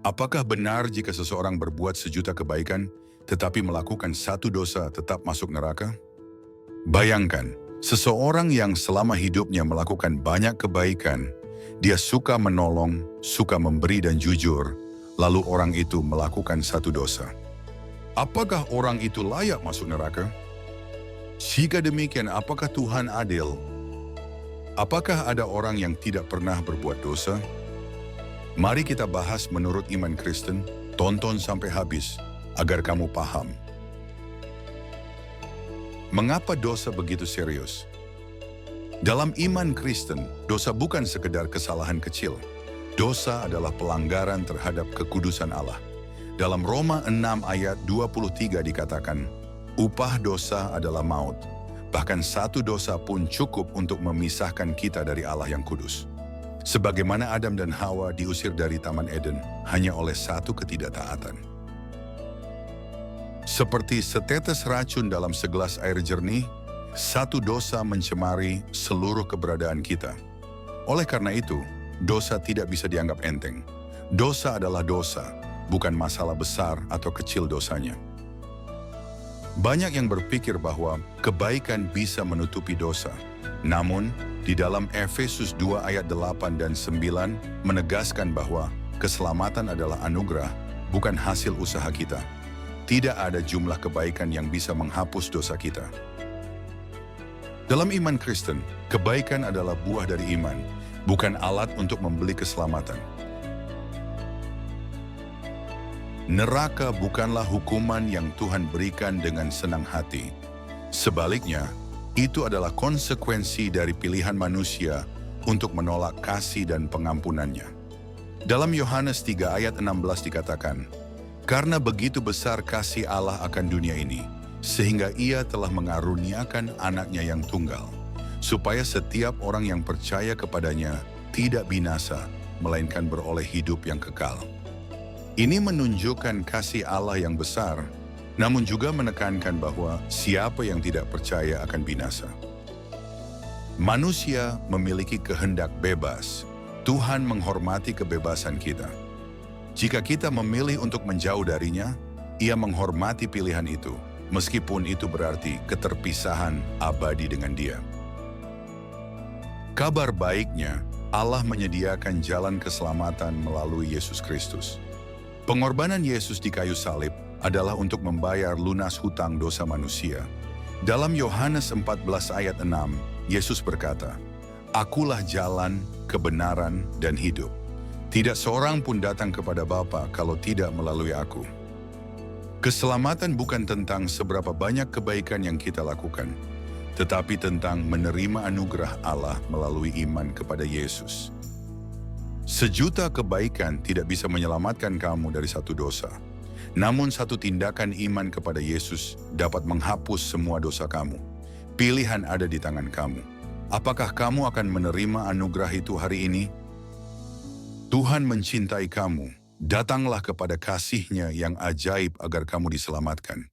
Apakah benar jika seseorang berbuat sejuta kebaikan, tetapi melakukan satu dosa tetap masuk neraka? Bayangkan, seseorang yang selama hidupnya melakukan banyak kebaikan, dia suka menolong, suka memberi dan jujur, lalu orang itu melakukan satu dosa. Apakah orang itu layak masuk neraka? Jika demikian, apakah Tuhan adil? Apakah ada orang yang tidak pernah berbuat dosa? Mari kita bahas menurut iman Kristen, tonton sampai habis, agar kamu paham. Mengapa dosa begitu serius? Dalam iman Kristen, dosa bukan sekedar kesalahan kecil. Dosa adalah pelanggaran terhadap kekudusan Allah. Dalam Roma 6 ayat 23 dikatakan, upah dosa adalah maut. Bahkan satu dosa pun cukup untuk memisahkan kita dari Allah yang kudus. Sebagaimana Adam dan Hawa diusir dari Taman Eden hanya oleh satu ketidaktaatan. Seperti setetes racun dalam segelas air jernih, satu dosa mencemari seluruh keberadaan kita. Oleh karena itu, dosa tidak bisa dianggap enteng. Dosa adalah dosa, bukan masalah besar atau kecil dosanya. Banyak yang berpikir bahwa kebaikan bisa menutupi dosa. Namun, di dalam Efesus 2 ayat 8 dan 9 menegaskan bahwa keselamatan adalah anugerah, bukan hasil usaha kita. Tidak ada jumlah kebaikan yang bisa menghapus dosa kita. Dalam iman Kristen, kebaikan adalah buah dari iman, bukan alat untuk membeli keselamatan. Neraka bukanlah hukuman yang Tuhan berikan dengan senang hati. Sebaliknya, itu adalah konsekuensi dari pilihan manusia untuk menolak kasih dan pengampunannya. Dalam Yohanes 3 ayat 16 dikatakan, karena begitu besar kasih Allah akan dunia ini, sehingga Ia telah mengaruniakan anaknya yang tunggal, supaya setiap orang yang percaya kepadanya tidak binasa, melainkan beroleh hidup yang kekal. Ini menunjukkan kasih Allah yang besar, namun juga menekankan bahwa siapa yang tidak percaya akan binasa. Manusia memiliki kehendak bebas. Tuhan menghormati kebebasan kita. Jika kita memilih untuk menjauh darinya, Ia menghormati pilihan itu, meskipun itu berarti keterpisahan abadi dengan Dia. Kabar baiknya, Allah menyediakan jalan keselamatan melalui Yesus Kristus. Pengorbanan Yesus di kayu salib adalah untuk membayar lunas hutang dosa manusia. Dalam Yohanes 14 ayat 6, Yesus berkata, Akulah jalan, kebenaran, dan hidup. Tidak seorang pun datang kepada Bapa kalau tidak melalui aku. Keselamatan bukan tentang seberapa banyak kebaikan yang kita lakukan, tetapi tentang menerima anugerah Allah melalui iman kepada Yesus. Sejuta kebaikan tidak bisa menyelamatkan kamu dari satu dosa. Namun satu tindakan iman kepada Yesus dapat menghapus semua dosa kamu. Pilihan ada di tangan kamu. Apakah kamu akan menerima anugerah itu hari ini? Tuhan mencintai kamu. Datanglah kepada kasih-Nya yang ajaib agar kamu diselamatkan.